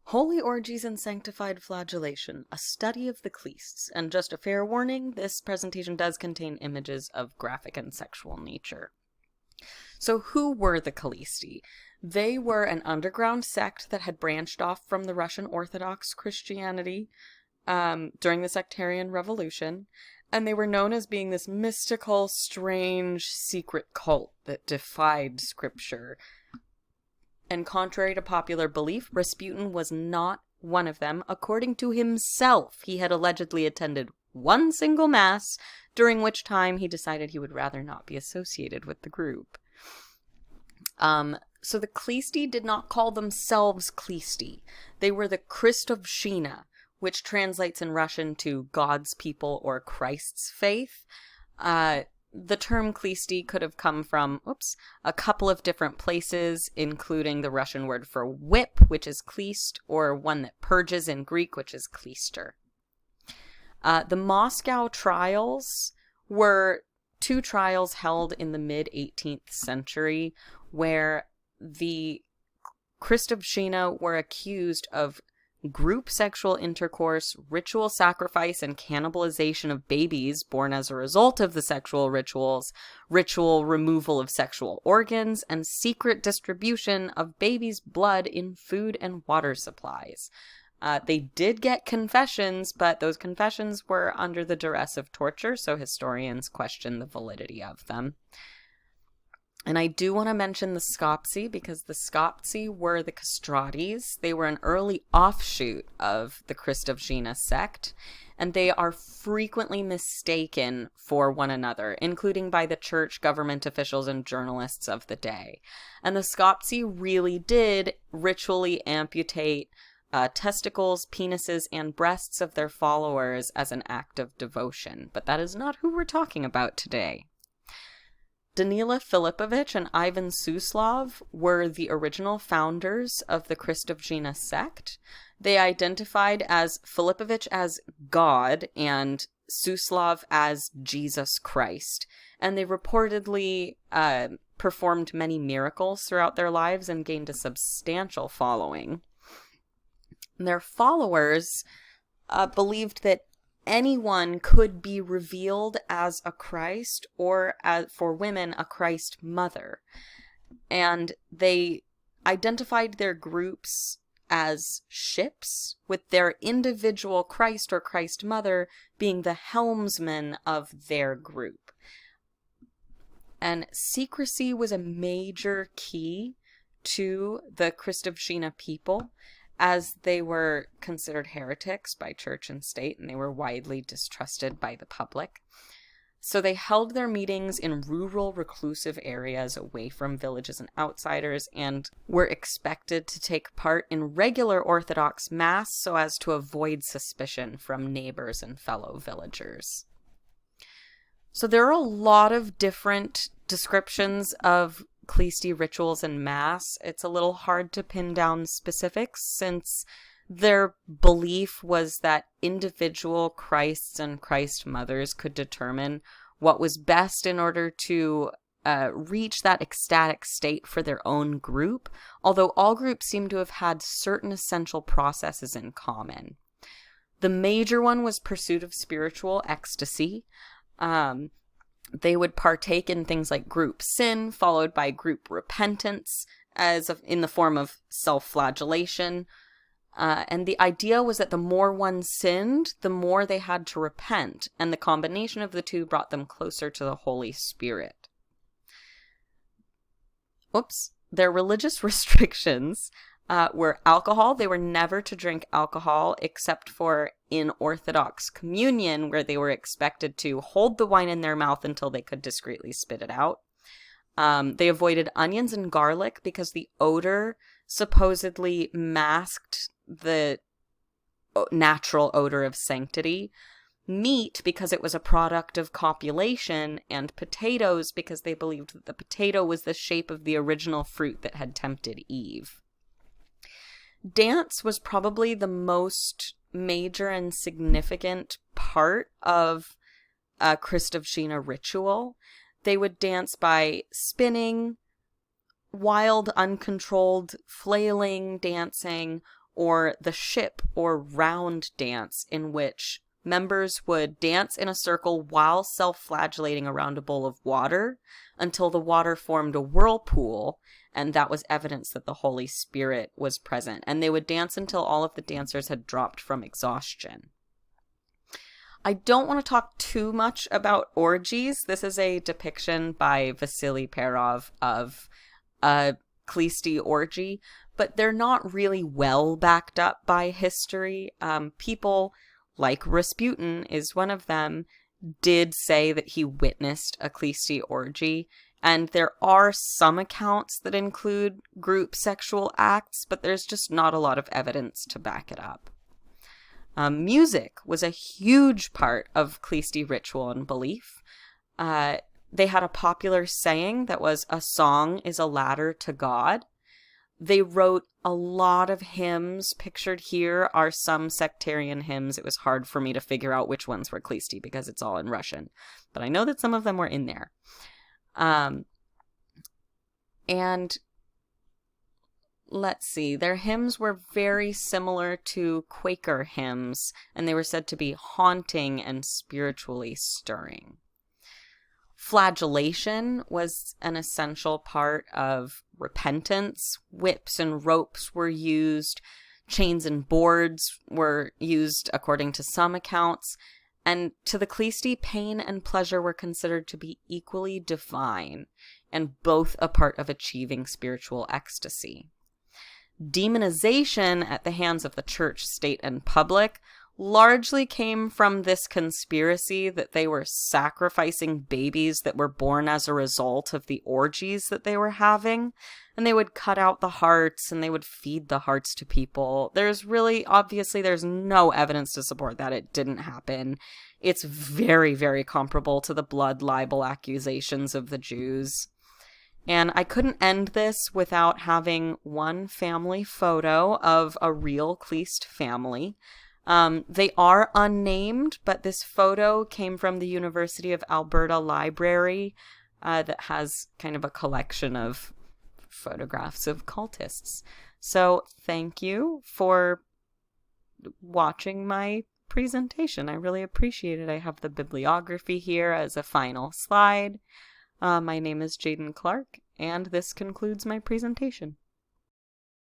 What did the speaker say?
Holy Orgies and Sanctified Flagellation, a study of the Khlysts. And just a fair warning, this presentation does contain images of graphic and sexual nature. So who were the Khlysty? They were an underground sect that had branched off from the Russian Orthodox Christianity during the Sectarian Revolution, and they were known as being this mystical, strange, secret cult that defied scripture. And contrary to popular belief, Rasputin was not one of them. According to himself, he had allegedly attended one single mass, during which time he decided he would rather not be associated with the group. So the Khlysty did not call themselves Khlysty. They were the Khryshtovshchina, which translates in Russian to God's people or Christ's faith. The term Khlysty could have come from, a couple of different places, including the Russian word for whip, which is Khlyst, or one that purges in Greek, which is Khlyster. The Moscow trials were two trials held in the mid-18th century where the Khryshtovshchina were accused of group sexual intercourse, ritual sacrifice and cannibalization of babies born as a result of the sexual rituals, ritual removal of sexual organs, and secret distribution of babies' blood in food and water supplies. They did get confessions, but those confessions were under the duress of torture, so historians question the validity of them. And I do want to mention the Skoptsy, because the Skoptsy were the castratis. They were an early offshoot of the Khryshtovshchina sect, and they are frequently mistaken for one another, including by the church, government officials, and journalists of the day. And the Skoptsy really did ritually amputate testicles, penises, and breasts of their followers as an act of devotion. But that is not who we're talking about today. Danila Filipovich and Ivan Suslov were the original founders of the Khryshtovshchina sect. They identified as Filipovich as God and Suslov as Jesus Christ. And they reportedly performed many miracles throughout their lives and gained a substantial following. Their followers believed that anyone could be revealed as a Christ, or for women, a Christ mother. And they identified their groups as ships, with their individual Christ or Christ mother being the helmsman of their group. And secrecy was a major key to the Khryshtovshchina people, as they were considered heretics by church and state, and they were widely distrusted by the public. So they held their meetings in rural, reclusive areas away from villages and outsiders, and were expected to take part in regular Orthodox Mass so as to avoid suspicion from neighbors and fellow villagers. So there are a lot of different descriptions of Khlysty rituals and mass. It's a little hard to pin down specifics, since their belief was that individual Christs and Christ mothers could determine what was best in order to reach that ecstatic state for their own group, although all groups seem to have had certain essential processes in common. The major one was pursuit of spiritual ecstasy. They would partake in things like group sin, followed by group repentance, in the form of self-flagellation. And the idea was that the more one sinned, the more they had to repent, and the combination of the two brought them closer to the Holy Spirit. Their religious restrictions were alcohol. They were never to drink alcohol except for in Orthodox communion, where they were expected to hold the wine in their mouth until they could discreetly spit it out. They avoided onions and garlic because the odor supposedly masked the natural odor of sanctity. Meat because it was a product of copulation, and potatoes because they believed that the potato was the shape of the original fruit that had tempted Eve. Dance was probably the most major and significant part of a Khryshtovshchina ritual. They would dance by spinning, wild, uncontrolled, flailing, dancing, or the ship or round dance, in which members would dance in a circle while self-flagellating around a bowl of water until the water formed a whirlpool, and that was evidence that the Holy Spirit was present. And they would dance until all of the dancers had dropped from exhaustion. I don't want to talk too much about orgies. This is a depiction by Vasily Perov of a Khlysty orgy, but they're not really well backed up by history. People like Rasputin is one of them, did say that he witnessed a Khlysty orgy, and there are some accounts that include group sexual acts, but there's just not a lot of evidence to back it up. Music was a huge part of Khlysty ritual and belief. They had a popular saying that was, "A song is a ladder to God." They wrote a lot of hymns. Pictured here are some sectarian hymns. It was hard for me to figure out which ones were Khlysty because it's all in Russian. But I know that some of them were in there. And let's see, their hymns were very similar to Quaker hymns, and they were said to be haunting and spiritually stirring. Flagellation was an essential part of repentance. Whips and ropes were used. Chains and boards were used according to some accounts. And to the Khlysty, pain and pleasure were considered to be equally divine and both a part of achieving spiritual ecstasy. Demonization at the hands of the church, state, and public largely came from this conspiracy that they were sacrificing babies that were born as a result of the orgies that they were having, and they would cut out the hearts and they would feed the hearts to people. There's no evidence to support that. It didn't happen. It's very, very comparable to the blood libel accusations of the Jews. And I couldn't end this without having one family photo of a real Khlyst family. They are unnamed, but this photo came from the University of Alberta Library that has kind of a collection of photographs of cultists. So thank you for watching my presentation. I really appreciate it. I have the bibliography here as a final slide. My name is Jaden Clark, and this concludes my presentation.